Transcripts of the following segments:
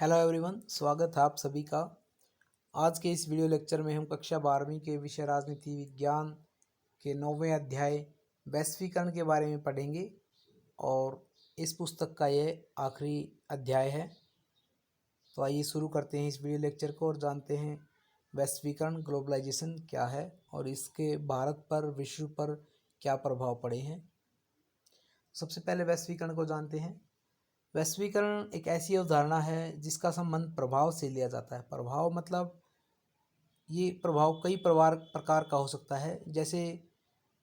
Hello everyone, स्वागत है आप सभी का। आज के इस वीडियो लेक्चर में हम कक्षा 12वीं के विषय राजनीति विज्ञान के 9वें अध्याय वैश्वीकरण के बारे में पढ़ेंगे और इस पुस्तक का यह आखिरी अध्याय है। तो आइए शुरू करते हैं इस वीडियो लेक्चर को और जानते हैं वैश्वीकरण ग्लोबलाइजेशन क्या है और इसके भारत पर, विश्व पर क्या प्रभाव पड़े हैं। सबसे पहले वैश्वीकरण को जानते हैं। वैश्वीकरण एक ऐसी अवधारणा है जिसका संबंध प्रभाव से लिया जाता है। प्रभाव मतलब ये प्रभाव कई प्रकार का हो सकता है, जैसे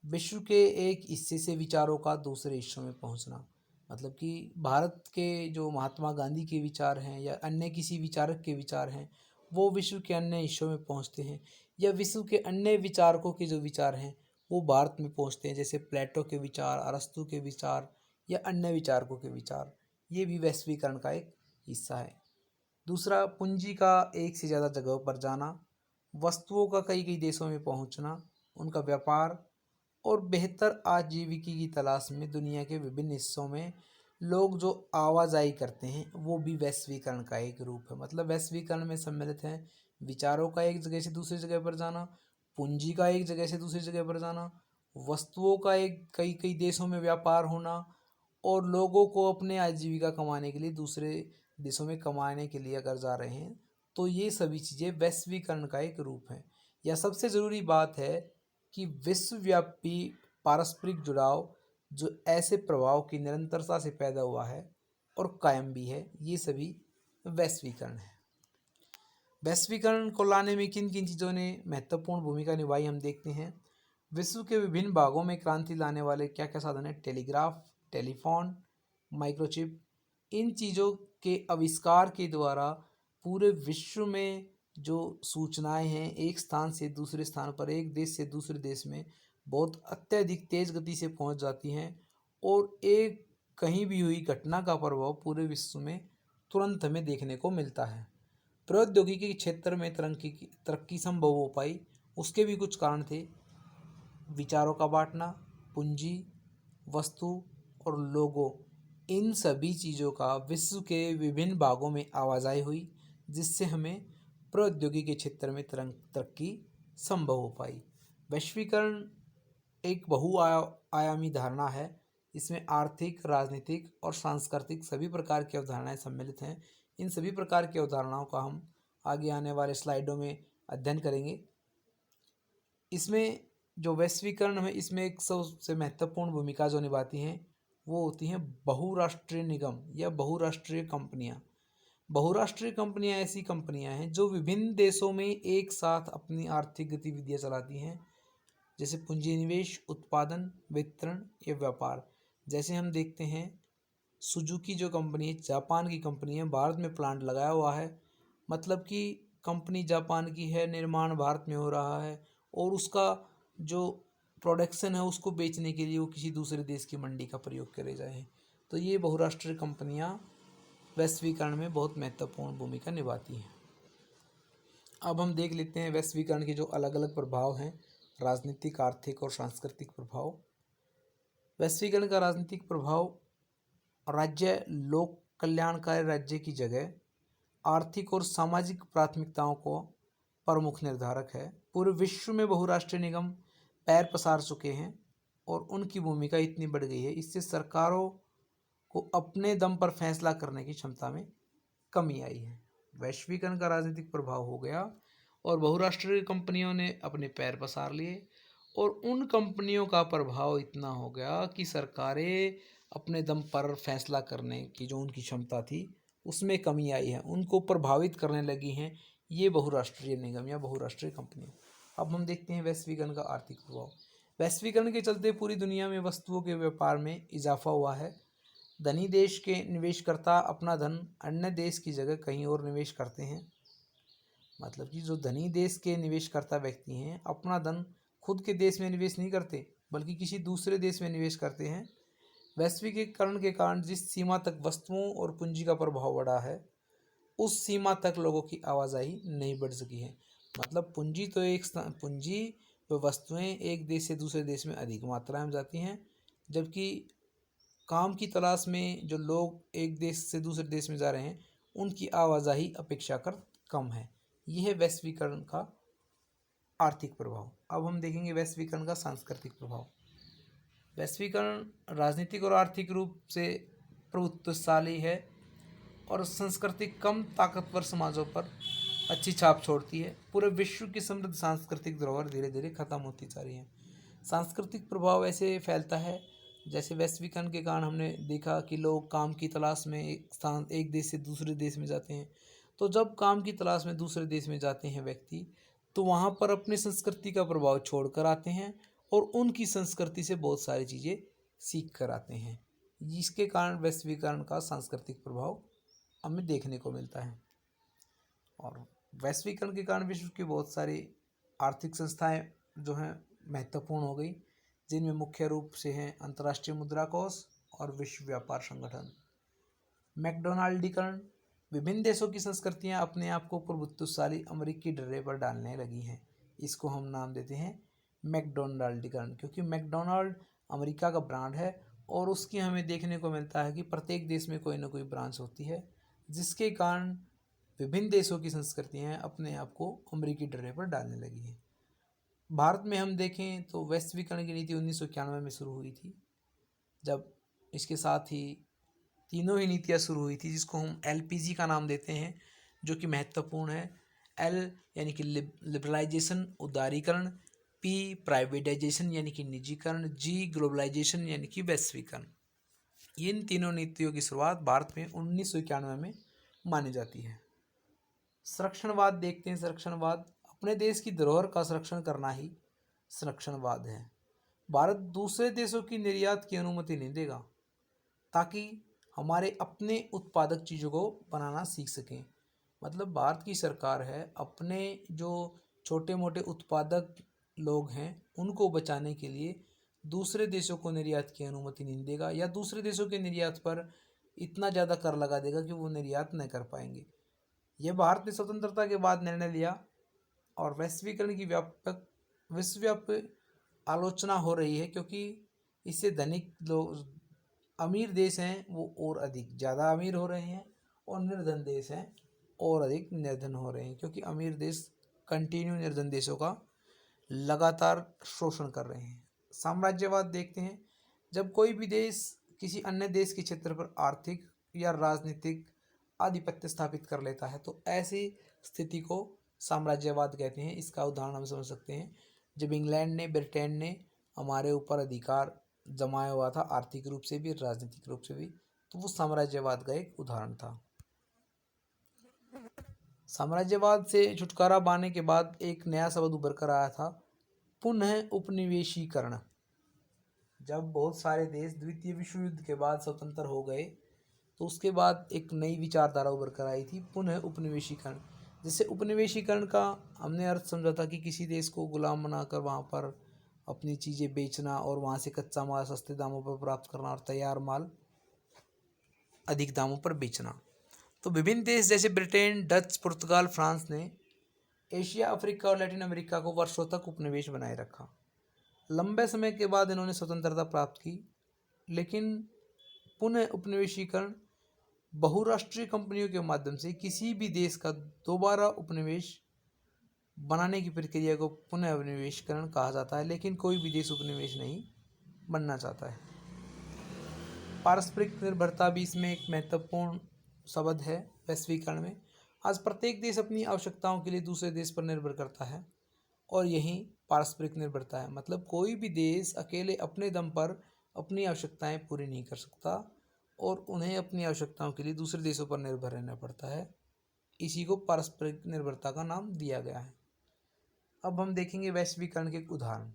विश्व के एक हिस्से से विचारों का दूसरे हिस्सों में पहुंचना। मतलब कि भारत के जो महात्मा गांधी के विचार हैं या अन्य किसी विचारक के विचार हैं वो विश्व के अन्य हिस्सों में पहुंचते हैं, या विश्व के अन्य विचारकों के जो विचार हैं वो भारत में पहुंचते हैं, जैसे प्लेटो के विचार, अरस्तू के विचार या अन्य विचारकों के विचार। ये भी वैश्वीकरण का एक हिस्सा है। दूसरा, पूंजी का एक से ज़्यादा जगहों पर जाना, वस्तुओं का कई कई देशों में पहुंचना, उनका व्यापार और बेहतर आजीविका की तलाश में दुनिया के विभिन्न हिस्सों में लोग जो आवाजाही करते हैं वो भी वैश्वीकरण का एक रूप है। मतलब वैश्वीकरण में सम्मिलित हैं विचारों का एक जगह से दूसरी जगह पर जाना, पूंजी का एक जगह से दूसरी जगह पर जाना, वस्तुओं का एक कई कई देशों में व्यापार होना और लोगों को अपने आजीविका कमाने के लिए दूसरे देशों में कमाने के लिए अगर जा रहे हैं तो ये सभी चीज़ें वैश्वीकरण का एक रूप है। यह सबसे ज़रूरी बात है कि विश्वव्यापी पारस्परिक जुड़ाव जो ऐसे प्रभाव की निरंतरता से पैदा हुआ है और कायम भी है, ये सभी वैश्वीकरण है। वैश्वीकरण को लाने में किन किन चीज़ों ने महत्वपूर्ण भूमिका निभाई हम देखते हैं। विश्व के विभिन्न भागों में क्रांति लाने वाले क्या क्या साधन हैं। Telegraph, telephone, microchip. इन चीज़ों के आविष्कार के द्वारा पूरे विश्व में जो सूचनाएं हैं एक स्थान से दूसरे स्थान पर, एक देश से दूसरे देश में बहुत अत्यधिक तेज़ गति से पहुंच जाती हैं और एक कहीं भी हुई घटना का प्रभाव पूरे विश्व में तुरंत हमें देखने को मिलता है। प्रौद्योगिकी के क्षेत्र में तरक्की संभव हो पाई, उसके भी कुछ कारण थे। विचारों का बांटना, पूंजी, वस्तु और लोगों, इन सभी चीज़ों का विश्व के विभिन्न भागों में आवाजाही हुई, जिससे हमें प्रौद्योगिकी के क्षेत्र में तरक्की संभव हो पाई। वैश्वीकरण एक बहुआयामी धारणा है। इसमें आर्थिक, राजनीतिक और सांस्कृतिक सभी प्रकार की अवधारणाएं सम्मिलित हैं। इन सभी प्रकार की अवधारणाओं का हम आगे आने वाले स्लाइडों में अध्ययन करेंगे। इसमें जो वैश्वीकरण है, इसमें एक सबसे महत्वपूर्ण भूमिका जो निभाती हैं वो होती हैं बहुराष्ट्रीय निगम या बहुराष्ट्रीय कंपनियां। बहुराष्ट्रीय कंपनियां ऐसी कंपनियां हैं जो विभिन्न देशों में एक साथ अपनी आर्थिक गतिविधियां चलाती हैं, जैसे पूंजी निवेश, उत्पादन, वितरण या व्यापार। जैसे हम देखते हैं सुजुकी जो कंपनी है, जापान की कंपनी है, भारत में प्लांट लगाया हुआ है। मतलब कि कंपनी जापान की है, निर्माण भारत में हो रहा है और उसका जो प्रोडक्शन है उसको बेचने के लिए वो किसी दूसरे देश की मंडी का प्रयोग करे जाए। तो ये बहुराष्ट्रीय कंपनियां वैश्वीकरण में बहुत महत्वपूर्ण भूमिका निभाती हैं। अब हम देख लेते हैं वैश्वीकरण के जो अलग अलग प्रभाव हैं, राजनीतिक, आर्थिक और सांस्कृतिक प्रभाव। वैश्वीकरण का राजनीतिक प्रभाव, राज्य लोक कल्याणकारी राज्य की जगह आर्थिक और सामाजिक प्राथमिकताओं को प्रमुख निर्धारक है। पूरे विश्व में बहुराष्ट्रीय निगम पैर पसार चुके हैं और उनकी भूमिका इतनी बढ़ गई है, इससे सरकारों को अपने दम पर फैसला करने की क्षमता में कमी आई है। वैश्वीकरण का राजनीतिक प्रभाव हो गया और बहुराष्ट्रीय कंपनियों ने अपने पैर पसार लिए और उन कंपनियों का प्रभाव इतना हो गया कि सरकारें अपने दम पर फैसला करने की जो उनकी क्षमता थी उसमें कमी आई है, उनको प्रभावित करने लगी हैं ये बहुराष्ट्रीय निगम या बहुराष्ट्रीय कंपनियां। अब हम देखते हैं वैश्वीकरण का आर्थिक प्रभाव। वैश्वीकरण के चलते पूरी दुनिया में वस्तुओं के व्यापार में इजाफा हुआ है। धनी देश के निवेशकर्ता अपना धन अन्य देश की जगह कहीं और निवेश करते हैं। मतलब कि जो धनी देश के निवेशकर्ता व्यक्ति हैं अपना धन खुद के देश में निवेश नहीं करते बल्कि किसी दूसरे देश में निवेश करते हैं। वैश्वीकरण के कारण जिस सीमा तक वस्तुओं और पूंजी का प्रभाव बढ़ा है उस सीमा तक लोगों की आवाजाही नहीं बढ़ सकी है। मतलब पूंजी व वस्तुएं एक देश से दूसरे देश में अधिक मात्रा में जाती हैं, जबकि काम की तलाश में जो लोग एक देश से दूसरे देश में जा रहे हैं उनकी आवाजाही अपेक्षाकृत कम है। यह है वैश्वीकरण का आर्थिक प्रभाव। अब हम देखेंगे वैश्वीकरण का सांस्कृतिक प्रभाव। वैश्वीकरण राजनीतिक और आर्थिक रूप से प्रभुत्वशाली है और सांस्कृतिक कम ताकतवर समाजों पर अच्छी छाप छोड़ती है। पूरे विश्व की समृद्ध सांस्कृतिक धरोहर धीरे धीरे खत्म होती जा रही है। सांस्कृतिक प्रभाव ऐसे फैलता है जैसे वैश्वीकरण के कारण हमने देखा कि लोग काम की तलाश में एक देश से दूसरे देश में जाते हैं। तो जब काम की तलाश में दूसरे देश में जाते हैं व्यक्ति, तो वहाँ पर अपनी संस्कृति का प्रभाव छोड़ कर आते हैं और उनकी संस्कृति से बहुत सारी चीज़ें सीख कर आते हैं, जिसके कारण वैश्वीकरण का सांस्कृतिक प्रभाव हमें देखने को मिलता है। और वैश्वीकरण के कारण विश्व की बहुत सारी आर्थिक संस्थाएं जो हैं महत्वपूर्ण हो गई, जिनमें मुख्य रूप से हैं अंतर्राष्ट्रीय मुद्रा कोष और विश्व व्यापार संगठन। मैकडोनाल्डीकरण, विभिन्न देशों की संस्कृतियां अपने आप को प्रभुत्वशाली अमेरिकी ड्रे पर डालने लगी हैं। इसको हम नाम देते हैं मैकडोनाल्डीकरण, क्योंकि मैकडोनाल्ड अमेरिका का ब्रांड है और उसकी हमें देखने को मिलता है कि प्रत्येक देश में कोई ना कोई ब्रांच होती है, जिसके कारण विभिन्न देशों की संस्कृतियां अपने आप को अमेरिकी ड्रे पर डालने लगी हैं। भारत में हम देखें तो वैश्वीकरण की नीति 1991 में शुरू हुई थी, जब इसके साथ ही तीनों ही नीतियाँ शुरू हुई थी, जिसको हम LPG का नाम देते हैं, जो कि महत्वपूर्ण है। L यानी कि लिबरलाइजेशन उदारीकरण, P प्राइवेटाइजेशन यानी कि निजीकरण, G ग्लोबलाइजेशन यानी कि वैश्वीकरण। इन तीनों नीतियों की शुरुआत भारत में 1991 में मानी जाती है। संरक्षणवाद देखते हैं। संरक्षणवाद, अपने देश की धरोहर का संरक्षण करना ही संरक्षणवाद है। भारत दूसरे देशों की निर्यात की अनुमति नहीं देगा ताकि हमारे अपने उत्पादक चीज़ों को बनाना सीख सकें। मतलब भारत की सरकार है अपने जो छोटे मोटे उत्पादक लोग हैं उनको बचाने के लिए दूसरे देशों को निर्यात की अनुमति नहीं देगा, या दूसरे देशों के निर्यात पर इतना ज़्यादा कर लगा देगा कि वो निर्यात न कर पाएंगे। यह भारत ने स्वतंत्रता के बाद निर्णय लिया और वैश्वीकरण की विश्वव्यापी आलोचना हो रही है, क्योंकि इससे धनिक लोग, अमीर देश हैं वो और अधिक ज़्यादा अमीर हो रहे हैं और निर्धन देश हैं और अधिक निर्धन हो रहे हैं, क्योंकि अमीर देश कंटिन्यू निर्धन देशों का लगातार शोषण कर रहे हैं। साम्राज्यवाद देखते हैं। जब कोई भी देश किसी अन्य देश के क्षेत्र पर आर्थिक या राजनीतिक आधिपत्य स्थापित कर लेता है तो ऐसी स्थिति को साम्राज्यवाद कहते हैं। इसका उदाहरण हम समझ सकते हैं, जब इंग्लैंड ने, ब्रिटेन ने हमारे ऊपर अधिकार जमाया हुआ था आर्थिक रूप से भी, राजनीतिक रूप से भी, तो वो साम्राज्यवाद का एक उदाहरण था। साम्राज्यवाद से छुटकारा पाने के बाद एक नया शब्द उभर कर आया था, पुनः उपनिवेशीकरण। जब बहुत सारे देश द्वितीय विश्व युद्ध के बाद स्वतंत्र हो गए तो उसके बाद एक नई विचारधारा उभर कर आई थी, पुनः उपनिवेशीकरण। जिससे उपनिवेशीकरण का हमने अर्थ समझा था कि किसी देश को गुलाम बनाकर वहाँ पर अपनी चीज़ें बेचना और वहाँ से कच्चा माल सस्ते दामों पर प्राप्त करना और तैयार माल अधिक दामों पर बेचना। तो विभिन्न देश जैसे ब्रिटेन, डच, पुर्तगाल, फ्रांस ने एशिया, अफ्रीका और लैटिन अमेरिका को वर्षों तक उपनिवेश बनाए रखा। लंबे समय के बाद इन्होंने स्वतंत्रता प्राप्त की, लेकिन पुनः उपनिवेशीकरण बहुराष्ट्रीय कंपनियों के माध्यम से किसी भी देश का दोबारा उपनिवेश बनाने की प्रक्रिया को पुनः उपनिवेशीकरण कहा जाता है, लेकिन कोई भी देश उपनिवेश नहीं बनना चाहता है। पारस्परिक निर्भरता भी इसमें एक महत्वपूर्ण शब्द है वैश्वीकरण में। आज प्रत्येक देश अपनी आवश्यकताओं के लिए दूसरे देश पर निर्भर करता है और यही पारस्परिक निर्भरता है। मतलब कोई भी देश अकेले अपने दम पर अपनी आवश्यकताएं पूरी नहीं कर सकता और उन्हें अपनी आवश्यकताओं के लिए दूसरे देशों पर निर्भर रहना पड़ता है। इसी को पारस्परिक निर्भरता का नाम दिया गया है। अब हम देखेंगे वैश्वीकरण के उदाहरण।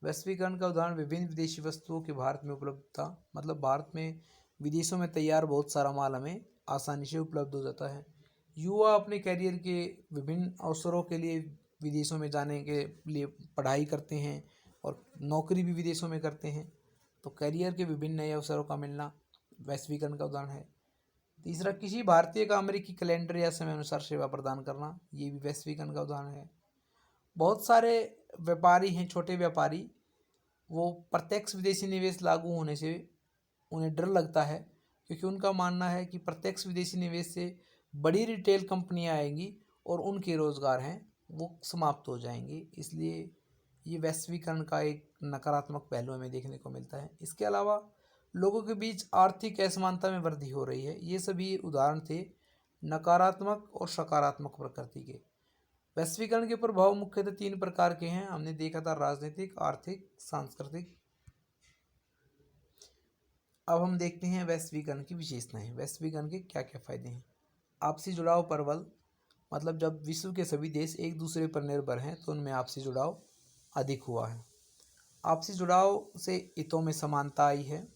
वैश्वीकरण का उदाहरण विभिन्न विदेशी वस्तुओं के भारत में उपलब्धता। मतलब भारत में विदेशों में तैयार बहुत सारा माल हमें आसानी से उपलब्ध हो जाता है। युवा अपने कैरियर के विभिन्न अवसरों के लिए विदेशों में जाने के लिए पढ़ाई करते हैं और नौकरी भी विदेशों में करते हैं, तो कैरियर के विभिन्न नए अवसरों का मिलना वैश्वीकरण का उदाहरण है। तीसरा, किसी भारतीय का अमेरिकी कैलेंडर या समय अनुसार सेवा प्रदान करना, ये भी वैश्वीकरण का उदाहरण है। बहुत सारे व्यापारी हैं, छोटे व्यापारी, वो प्रत्यक्ष विदेशी निवेश लागू होने से उन्हें डर लगता है क्योंकि उनका मानना है कि प्रत्यक्ष विदेशी निवेश से बड़ी रिटेल कंपनियां आएंगी और उनके रोज़गार हैं वो समाप्त हो जाएंगे। इसलिए ये वैश्वीकरण का एक नकारात्मक पहलू हमें देखने को मिलता है। इसके अलावा लोगों के बीच आर्थिक असमानता में वृद्धि हो रही है। ये सभी उदाहरण थे नकारात्मक और सकारात्मक प्रकृति के। वैश्वीकरण के प्रभाव मुख्यतः 3 प्रकार के हैं। हमने देखा था राजनीतिक, आर्थिक, सांस्कृतिक। अब हम देखते हैं वैश्वीकरण की विशेषताएं। वैश्वीकरण के क्या क्या फायदे हैं। आपसी जुड़ाव प्रबल, मतलब जब विश्व के सभी देश एक दूसरे पर निर्भर हैं तो उनमें आपसी जुड़ाव अधिक हुआ है। आपसी जुड़ाव से हितों में समानता आई है।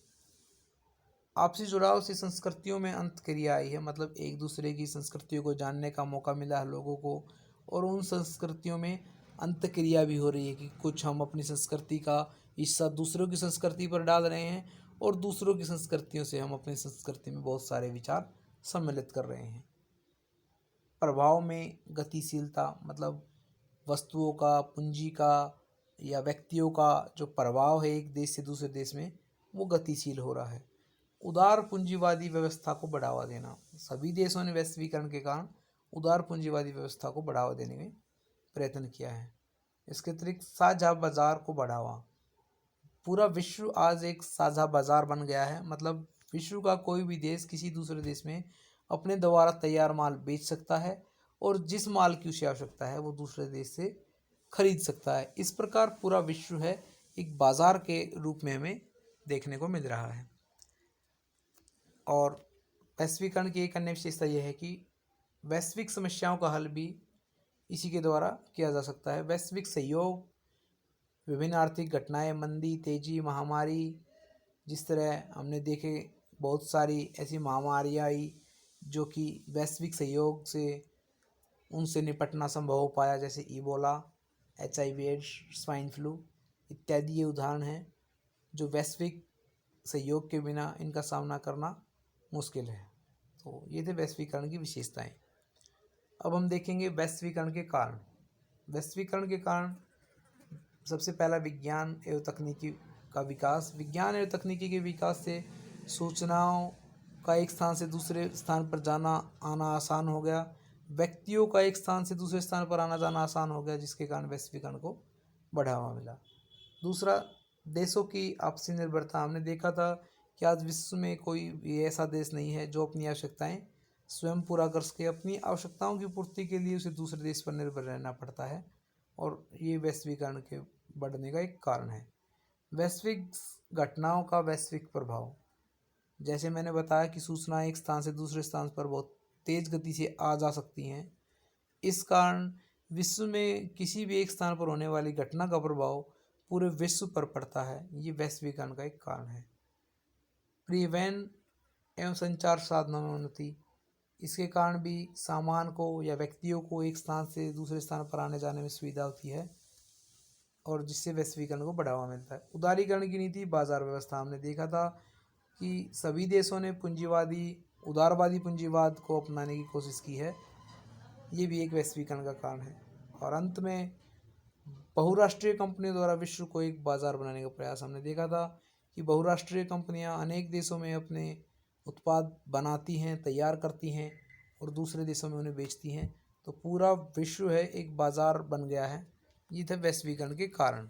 आपसी जुड़ाव से संस्कृतियों में अंतक्रिया आई है, मतलब एक दूसरे की संस्कृतियों को जानने का मौका मिला है लोगों को, और उन संस्कृतियों में अंतक्रिया भी हो रही है कि कुछ हम अपनी संस्कृति का हिस्सा दूसरों की संस्कृति पर डाल रहे हैं और दूसरों की संस्कृतियों से हम अपनी संस्कृति में बहुत सारे विचार सम्मिलित कर रहे हैं। प्रभाव में गतिशीलता, मतलब वस्तुओं का, पूंजी का या व्यक्तियों का जो प्रभाव है एक देश से दूसरे देश में, वो गतिशील हो रहा है। उदार पूंजीवादी व्यवस्था को बढ़ावा देना, सभी देशों ने वैश्वीकरण के कारण उदार पूंजीवादी व्यवस्था को बढ़ावा देने में प्रयत्न किया है। इसके अतिरिक्त साझा बाजार को बढ़ावा, पूरा विश्व आज एक साझा बाजार बन गया है, मतलब विश्व का कोई भी देश किसी दूसरे देश में अपने द्वारा तैयार माल बेच सकता है और जिस माल की उसे आवश्यकता है वो दूसरे देश से खरीद सकता है। इस प्रकार पूरा विश्व है एक बाजार के रूप में हमें देखने को मिल रहा है। और वैश्वीकरण की एक अन्य विशेषता यह है कि वैश्विक समस्याओं का हल भी इसी के द्वारा किया जा सकता है। वैश्विक सहयोग, विभिन्न आर्थिक घटनाएं, मंदी, तेजी, महामारी, जिस तरह हमने देखे बहुत सारी ऐसी महामारियाँ आई जो कि वैश्विक सहयोग से उनसे निपटना संभव हो पाया, जैसे Ebola, HIV AIDS, swine flu इत्यादि ये उदाहरण हैं जो वैश्विक सहयोग के बिना इनका सामना करना मुश्किल है। तो ये थे वैश्वीकरण की विशेषताएं। अब हम देखेंगे वैश्वीकरण के कारण। वैश्वीकरण के कारण सबसे पहला विज्ञान एवं तकनीकी का विकास। विज्ञान एवं तकनीकी के विकास से सूचनाओं का एक स्थान से दूसरे स्थान पर जाना आना आसान हो गया। व्यक्तियों का एक स्थान से दूसरे स्थान पर आना जाना आसान हो गया, जिसके कारण वैश्वीकरण को बढ़ावा मिला। दूसरा, देशों की आपसी निर्भरता। हमने देखा था कि आज विश्व में कोई भी ऐसा देश नहीं है जो अपनी आवश्यकताएं स्वयं पूरा कर सके। अपनी आवश्यकताओं की पूर्ति के लिए उसे दूसरे देश पर निर्भर रहना पड़ता है और ये वैश्वीकरण के बढ़ने का एक कारण है। वैश्विक घटनाओं का वैश्विक प्रभाव, जैसे मैंने बताया कि सूचनाएं एक स्थान से दूसरे स्थान पर बहुत तेज गति से आ जा सकती हैं। इस कारण विश्व में किसी भी एक स्थान पर होने वाली घटना का प्रभाव पूरे विश्व पर पड़ता है। ये वैश्वीकरण का एक कारण है। परिवहन एवं संचार साधनों में उन्नति, इसके कारण भी सामान को या व्यक्तियों को एक स्थान से दूसरे स्थान पर आने जाने में सुविधा होती है और जिससे वैश्वीकरण को बढ़ावा मिलता है। उदारीकरण की नीति, बाजार व्यवस्था। हमने देखा था कि सभी देशों ने उदारवादी पूंजीवाद को अपनाने की कोशिश की है। ये भी एक वैश्वीकरण का कारण है। और अंत में बहुराष्ट्रीय कंपनियों द्वारा विश्व को एक बाजार बनाने का प्रयास। हमने देखा था कि बहुराष्ट्रीय कंपनियां अनेक देशों में अपने उत्पाद बनाती हैं, तैयार करती हैं और दूसरे देशों में उन्हें बेचती हैं, तो पूरा विश्व है एक बाजार बन गया है। ये थे वैश्वीकरण के कारण।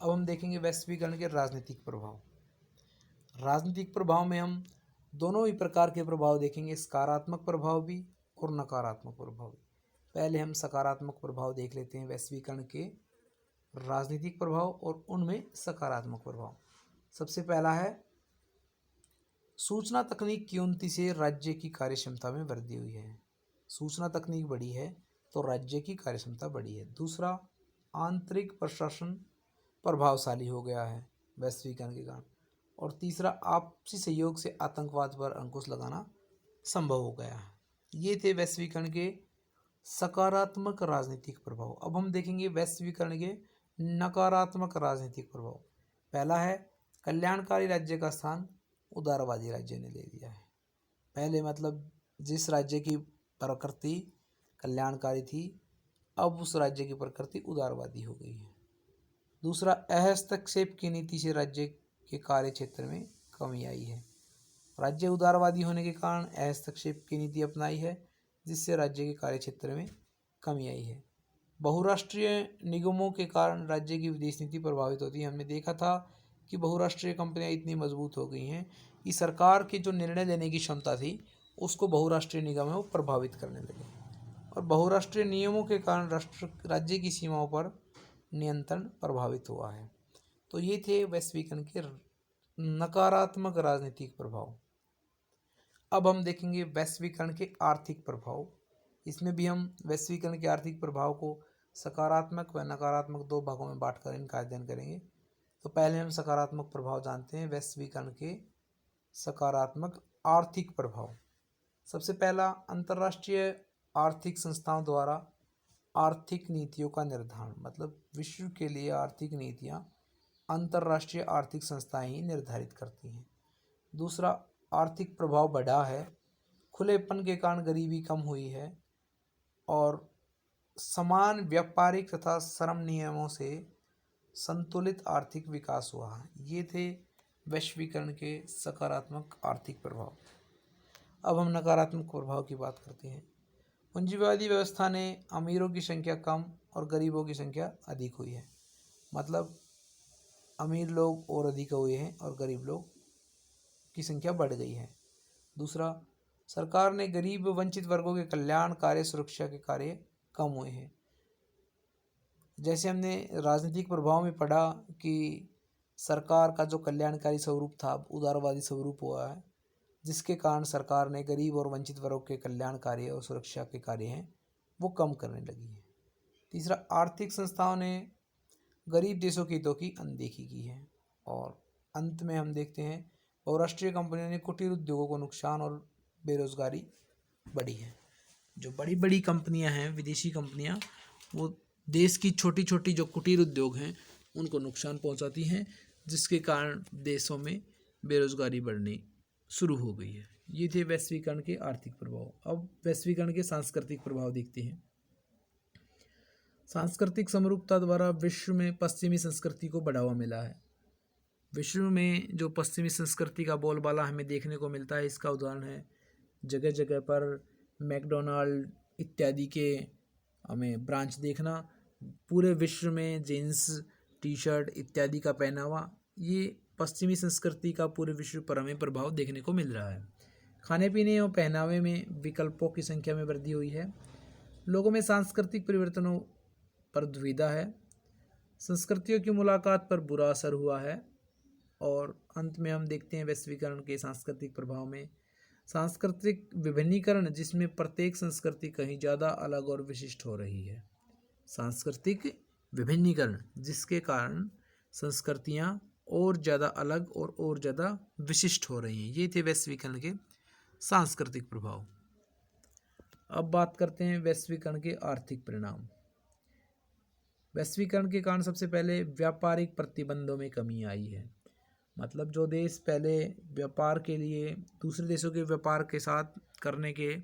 अब हम देखेंगे वैश्वीकरण के राजनीतिक प्रभाव। राजनीतिक प्रभाव में हम दोनों ही प्रकार के प्रभाव देखेंगे, सकारात्मक प्रभाव भी और नकारात्मक प्रभाव भी। पहले हम सकारात्मक प्रभाव देख लेते हैं वैश्वीकरण के राजनीतिक प्रभाव और उनमें सकारात्मक प्रभाव। सबसे पहला है सूचना तकनीक की उन्नति से राज्य की कार्यक्षमता में वृद्धि हुई है। सूचना तकनीक बढ़ी है तो राज्य की कार्यक्षमता बढ़ी है। दूसरा, आंतरिक प्रशासन प्रभावशाली हो गया है वैश्वीकरण के कारण। और तीसरा, आपसी सहयोग से आतंकवाद पर अंकुश लगाना संभव हो गया है। ये थे वैश्वीकरण के सकारात्मक राजनीतिक प्रभाव। अब हम देखेंगे वैश्वीकरण के नकारात्मक राजनीतिक प्रभाव। पहला है कल्याणकारी राज्य का स्थान उदारवादी राज्य ने ले लिया है। पहले मतलब जिस राज्य की प्रकृति कल्याणकारी थी, अब उस राज्य की प्रकृति उदारवादी हो गई है। दूसरा, हस्तक्षेप की नीति से राज्य के कार्य क्षेत्र में कमी आई है। राज्य उदारवादी होने के कारण हस्तक्षेप की नीति अपनाई है, जिससे राज्य के कार्यक्षेत्र में कमी आई है। बहुराष्ट्रीय निगमों के कारण राज्य की विदेश नीति प्रभावित होती है। हमने देखा था कि बहुराष्ट्रीय कंपनियां इतनी मजबूत हो गई हैं कि सरकार की जो निर्णय लेने की क्षमता थी उसको बहुराष्ट्रीय निगम है वो प्रभावित करने लगे, और बहुराष्ट्रीय नियमों के कारण राज्य की सीमाओं पर नियंत्रण प्रभावित हुआ है। तो ये थे वैश्वीकरण के नकारात्मक राजनीतिक प्रभाव। अब हम देखेंगे वैश्वीकरण के आर्थिक प्रभाव। इसमें भी हम वैश्वीकरण के आर्थिक प्रभाव को सकारात्मक व नकारात्मक दो भागों में बांटकर इनका अध्ययन करेंगे। तो पहले हम सकारात्मक प्रभाव जानते हैं, वैश्वीकरण के सकारात्मक आर्थिक प्रभाव। सबसे पहला, अंतर्राष्ट्रीय आर्थिक संस्थाओं द्वारा आर्थिक नीतियों का निर्धारण, मतलब विश्व के लिए आर्थिक नीतियां अंतर्राष्ट्रीय आर्थिक संस्थाएं ही निर्धारित करती हैं। दूसरा, आर्थिक प्रभाव बढ़ा है, खुलेपन के कारण गरीबी कम हुई है और समान व्यापारिक तथा श्रम नियमों से संतुलित आर्थिक विकास हुआ है। ये थे वैश्वीकरण के सकारात्मक आर्थिक प्रभाव। अब हम नकारात्मक प्रभाव की बात करते हैं। पूंजीवादी व्यवस्था ने अमीरों की संख्या कम और गरीबों की संख्या अधिक हुई है, मतलब अमीर लोग और अधिक हुए हैं और गरीब लोग की संख्या बढ़ गई है। दूसरा, सरकार ने गरीब व वंचित वर्गों के कल्याण, कार्य, सुरक्षा के कार्य कम हुए हैं। जैसे हमने राजनीतिक प्रभाव में पढ़ा कि सरकार का जो कल्याणकारी स्वरूप था उदारवादी स्वरूप हुआ है, जिसके कारण सरकार ने गरीब और वंचित वर्गों के कल्याण कार्य और सुरक्षा के कार्य हैं वो कम करने लगी है। तीसरा, आर्थिक संस्थाओं ने गरीब देशों के हितों की अनदेखी की है। और अंत में हम देखते हैं बहुराष्ट्रीय कंपनियों ने कुटीर उद्योगों को नुकसान और बेरोजगारी बढ़ी है। जो बड़ी बड़ी कंपनियां हैं, विदेशी कंपनियां, वो देश की छोटी छोटी जो कुटीर उद्योग हैं उनको नुकसान पहुंचाती हैं, जिसके कारण देशों में बेरोजगारी बढ़नी शुरू हो गई है। ये थे वैश्वीकरण के आर्थिक प्रभाव। अब वैश्वीकरण के सांस्कृतिक प्रभाव देखते हैं। सांस्कृतिक समरूपता द्वारा विश्व में पश्चिमी संस्कृति को बढ़ावा मिला है। विश्व में जो पश्चिमी संस्कृति का बोलबाला हमें देखने को मिलता है, इसका उदाहरण है जगह जगह पर मैकडोनाल्ड इत्यादि के हमें ब्रांच देखना। पूरे विश्व में जीन्स, टी शर्ट इत्यादि का पहनावा, ये पश्चिमी संस्कृति का पूरे विश्व पर हमें प्रभाव देखने को मिल रहा है। खाने पीने और पहनावे में विकल्पों की संख्या में वृद्धि हुई है। लोगों में सांस्कृतिक परिवर्तनों पर दुविधा है। संस्कृतियों की मुलाकात पर बुरा असर हुआ है। और अंत में हम देखते हैं वैश्वीकरण के सांस्कृतिक प्रभाव में सांस्कृतिक विभिन्नीकरण, जिसमें प्रत्येक संस्कृति कहीं ज़्यादा अलग और विशिष्ट हो रही है। सांस्कृतिक विभिन्नीकरण, जिसके कारण संस्कृतियाँ और ज़्यादा अलग और ज़्यादा विशिष्ट हो रही हैं। ये थे वैश्वीकरण के सांस्कृतिक प्रभाव। अब बात करते हैं वैश्वीकरण के आर्थिक परिणाम। वैश्वीकरण के कारण सबसे पहले व्यापारिक प्रतिबंधों में कमी आई है। मतलब जो देश पहले व्यापार के लिए दूसरे देशों के व्यापार के साथ करने के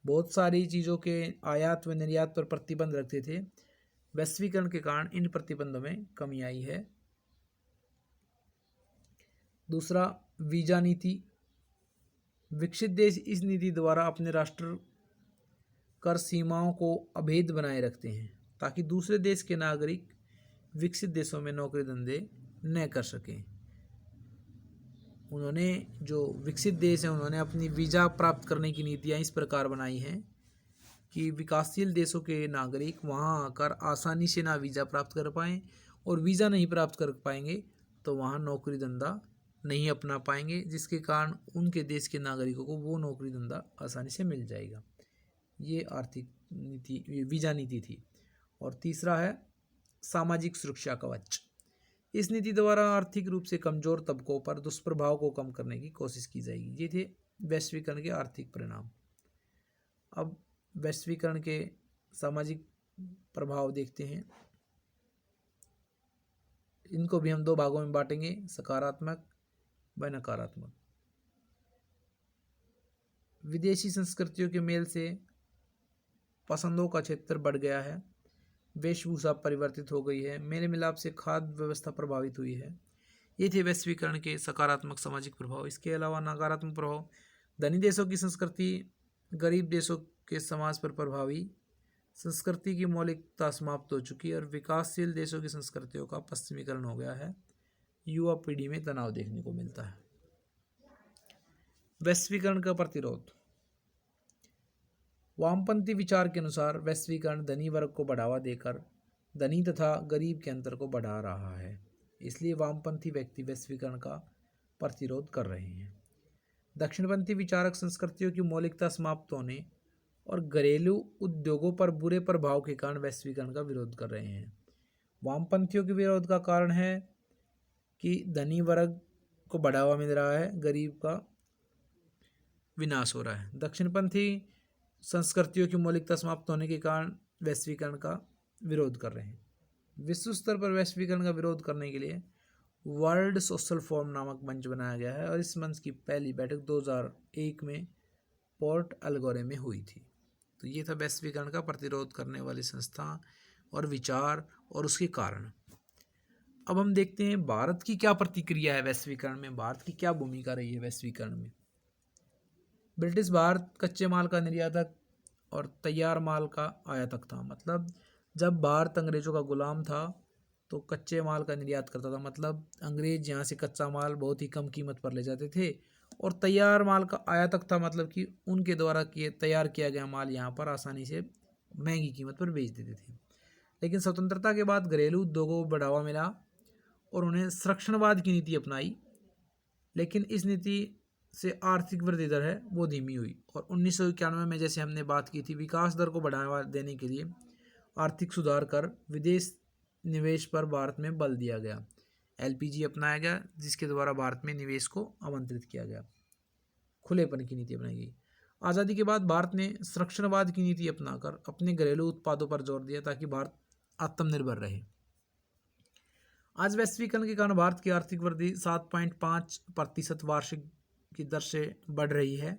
बहुत सारी चीज़ों के आयात व निर्यात पर प्रतिबंध रखते थे, वैश्वीकरण के कारण इन प्रतिबंधों में कमी आई है। दूसरा, वीजा नीति। विकसित देश इस नीति द्वारा अपने राष्ट्र कर सीमाओं को अभेद बनाए रखते हैं, ताकि दूसरे देश के नागरिक विकसित देशों में नौकरी धंधे न कर सकें। उन्होंने, जो विकसित देश हैं, उन्होंने अपनी वीज़ा प्राप्त करने की नीतियाँ इस प्रकार बनाई हैं कि विकासशील देशों के नागरिक वहाँ आकर आसानी से ना वीज़ा प्राप्त कर पाएँ, और वीज़ा नहीं प्राप्त कर पाएंगे तो वहाँ नौकरी धंधा नहीं अपना पाएंगे, जिसके कारण उनके देश के नागरिकों को वो नौकरी धंधा आसानी से मिल जाएगा। ये आर्थिक नीति, वीज़ा नीति थी। और तीसरा है सामाजिक सुरक्षा कवच। इस नीति द्वारा आर्थिक रूप से कमजोर तबकों पर दुष्प्रभाव को कम करने की कोशिश की जाएगी। ये थे वैश्वीकरण के आर्थिक परिणाम। अब वैश्वीकरण के सामाजिक प्रभाव देखते हैं। इनको भी हम दो भागों में बांटेंगे, सकारात्मक व नकारात्मक। विदेशी संस्कृतियों के मेल से पसंदों का क्षेत्र बढ़ गया है, वेशभूषा परिवर्तित हो गई है, मेल मिलाप से खाद्य व्यवस्था प्रभावित हुई है। ये थे वैश्वीकरण के सकारात्मक सामाजिक प्रभाव। इसके अलावा नकारात्मक प्रभाव, धनी देशों की संस्कृति गरीब देशों के समाज पर प्रभावी, संस्कृति की मौलिकता समाप्त हो चुकी है और विकासशील देशों की संस्कृतियों का पश्चिमीकरण हो गया है। युवा पीढ़ी में तनाव देखने को मिलता है। वैश्वीकरण का प्रतिरोध, वामपंथी विचार के अनुसार वैश्वीकरण धनी वर्ग को बढ़ावा देकर धनी तथा गरीब के अंतर को बढ़ा रहा है, इसलिए वामपंथी व्यक्ति वैश्वीकरण का प्रतिरोध कर रहे हैं। दक्षिणपंथी विचारक संस्कृतियों की मौलिकता समाप्त होने और घरेलू उद्योगों पर बुरे प्रभाव के कारण वैश्वीकरण का विरोध कर रहे हैं। वामपंथियों के विरोध का कारण है कि धनी वर्ग को बढ़ावा मिल रहा है, गरीब का विनाश हो रहा है। दक्षिणपंथी संस्कृतियों की मौलिकता समाप्त होने के कारण वैश्वीकरण का विरोध कर रहे हैं। विश्व स्तर पर वैश्वीकरण का विरोध करने के लिए वर्ल्ड सोशल फोरम नामक मंच बनाया गया है और इस मंच की पहली बैठक 2001 में पोर्ट अल्गोरे में हुई थी। तो ये था वैश्वीकरण का प्रतिरोध करने वाली संस्था और विचार और उसके कारण। अब हम देखते हैं भारत की क्या प्रतिक्रिया है वैश्वीकरण में, भारत की क्या भूमिका रही है वैश्वीकरण में। ब्रिटिश भारत कच्चे माल का निर्यातक और तैयार माल का आयातक था। मतलब जब भारत अंग्रेजों का गुलाम था तो कच्चे माल का निर्यात करता था, मतलब अंग्रेज यहाँ से कच्चा माल बहुत ही कम कीमत पर ले जाते थे, और तैयार माल का आयातक था, मतलब कि उनके द्वारा तैयार किया गया माल यहाँ पर आसानी से महंगी कीमत पर बेच देते थे। लेकिन स्वतंत्रता के बाद घरेलू उद्योगों को बढ़ावा मिला और उन्हें संरक्षणवाद की नीति अपनाई, लेकिन इस नीति से आर्थिक वृद्धि दर है वो धीमी हुई। और 1991 में जैसे हमने बात की थी, विकास दर को बढ़ावा देने के लिए आर्थिक सुधार कर विदेश निवेश पर भारत में बल दिया गया। एलपीजी अपनाया गया जिसके द्वारा भारत में निवेश को आमंत्रित किया गया, खुलेपन की नीति अपनाई गई। आज़ादी के बाद भारत ने संरक्षणवाद की नीति अपनाकर अपने घरेलू उत्पादों पर जोर दिया ताकि भारत आत्मनिर्भर रहे। आज वैश्वीकरण के कारण भारत की आर्थिक वृद्धि 7.5% वार्षिक की दर से बढ़ रही है,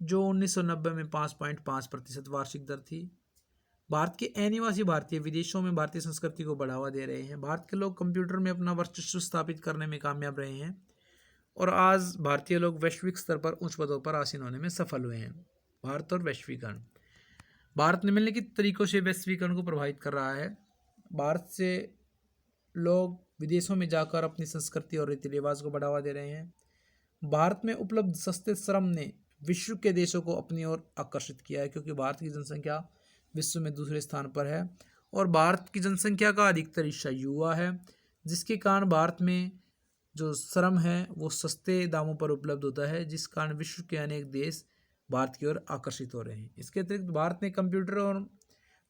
जो 1990 में 5.5% वार्षिक दर थी। भारत के अनिवासी भारतीय विदेशों में भारतीय संस्कृति को बढ़ावा दे रहे हैं। भारत के लोग कंप्यूटर में अपना वर्चस्व स्थापित करने में कामयाब रहे हैं और आज भारतीय लोग वैश्विक स्तर पर उच्च पदों पर आसीन होने में सफल हुए हैं। भारत और वैश्वीकरण, भारत निम्नलिखित तरीकों से वैश्वीकरण को प्रभावित कर रहा है। भारत से लोग विदेशों में जाकर अपनी संस्कृति और रीति रिवाज को बढ़ावा दे रहे हैं। भारत में उपलब्ध सस्ते श्रम ने विश्व के देशों को अपनी ओर आकर्षित किया है, क्योंकि भारत की जनसंख्या विश्व में दूसरे स्थान पर है और भारत की जनसंख्या का अधिकतर हिस्सा युवा है, जिसके कारण भारत में जो श्रम है वो सस्ते दामों पर उपलब्ध होता है, जिस कारण विश्व के अनेक देश भारत की ओर आकर्षित हो रहे हैं। इसके अतिरिक्त भारत ने कंप्यूटर और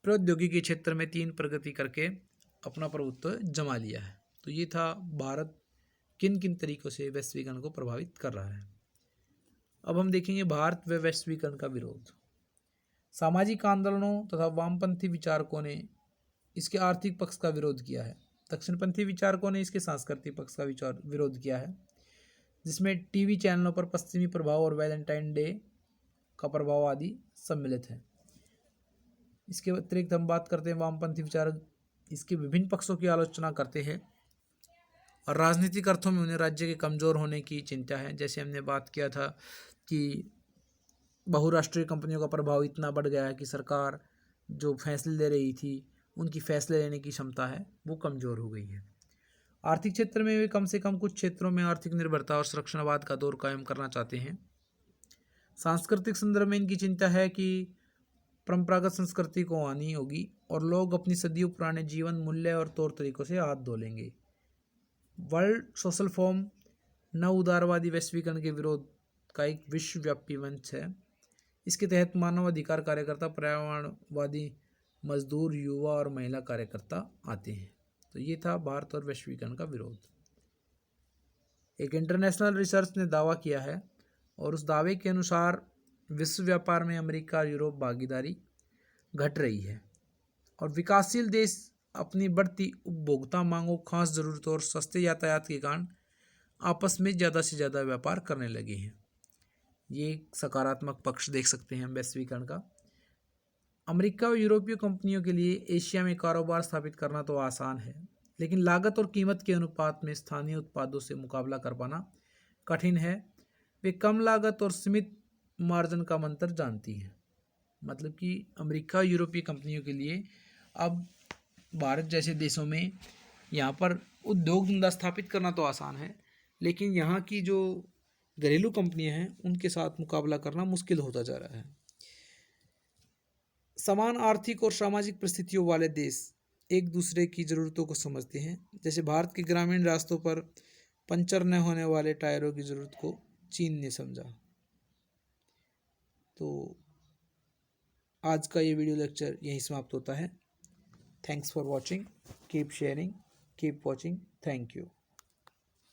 प्रौद्योगिकी के क्षेत्र में 3 प्रगति करके अपना प्रभुत्व जमा लिया है। तो ये था भारत किन किन तरीकों से वैश्वीकरण को प्रभावित कर रहा है। अब हम देखेंगे भारत व वैश्वीकरण का विरोध। सामाजिक आंदोलनों तथा वामपंथी विचारकों ने इसके आर्थिक पक्ष का विरोध किया है। दक्षिणपंथी विचारकों ने इसके सांस्कृतिक पक्ष का विरोध किया है, जिसमें टीवी चैनलों पर पश्चिमी प्रभाव और वैलेंटाइन डे का प्रभाव आदि सम्मिलित है। इसके अतिरिक्त हम बात करते हैं वामपंथी विचारक इसके विभिन्न पक्षों की आलोचना करते हैं और राजनीतिक अर्थों में उन्हें राज्य के कमज़ोर होने की चिंता है। जैसे हमने बात किया था कि बहुराष्ट्रीय कंपनियों का प्रभाव इतना बढ़ गया है कि सरकार जो फैसले ले रही थी उनकी फैसले लेने की क्षमता है वो कमज़ोर हो गई है। आर्थिक क्षेत्र में वे कम से कम कुछ क्षेत्रों में आर्थिक निर्भरता और संरक्षणवाद का दौर कायम करना चाहते हैं। सांस्कृतिक संदर्भ में इनकी चिंता है कि परंपरागत संस्कृति को हानि होगी और लोग अपनी सदियों पुराने जीवन मूल्य और तौर तरीकों से हाथ धो लेंगे। वर्ल्ड सोशल फोरम नव उदारवादी वैश्वीकरण के विरोध का एक विश्वव्यापी मंच है। इसके तहत मानवाधिकार कार्यकर्ता, पर्यावरणवादी, मजदूर, युवा और महिला कार्यकर्ता आते हैं। तो ये था भारत और वैश्वीकरण का विरोध। एक इंटरनेशनल रिसर्च ने दावा किया है और उस दावे के अनुसार विश्व व्यापार में अमेरिका और यूरोप भागीदारी घट रही है और विकासशील देश अपनी बढ़ती उपभोक्ता मांगों, खास जरूरतों और सस्ते यातायात के कारण आपस में ज़्यादा से ज़्यादा व्यापार करने लगे हैं। ये एक सकारात्मक पक्ष देख सकते हैं हम वैश्वीकरण का। अमेरिका और यूरोपीय कंपनियों के लिए एशिया में कारोबार स्थापित करना तो आसान है, लेकिन लागत और कीमत के अनुपात में स्थानीय उत्पादों से मुकाबला कर पाना कठिन है। वे कम लागत और सीमित मार्जिन का मंत्र जानती हैं। मतलब कि अमेरिका यूरोपीय कंपनियों के लिए अब भारत जैसे देशों में यहाँ पर उद्योग धंधा स्थापित करना तो आसान है, लेकिन यहाँ की जो घरेलू कंपनियां हैं उनके साथ मुकाबला करना मुश्किल होता जा रहा है। समान आर्थिक और सामाजिक परिस्थितियों वाले देश एक दूसरे की ज़रूरतों को समझते हैं। जैसे भारत के ग्रामीण रास्तों पर पंचर न होने वाले टायरों की ज़रूरत को चीन ने समझा। तो आज का ये वीडियो लेक्चर यहीं समाप्त होता है। Thanks for watching, keep sharing, keep watching, thank you.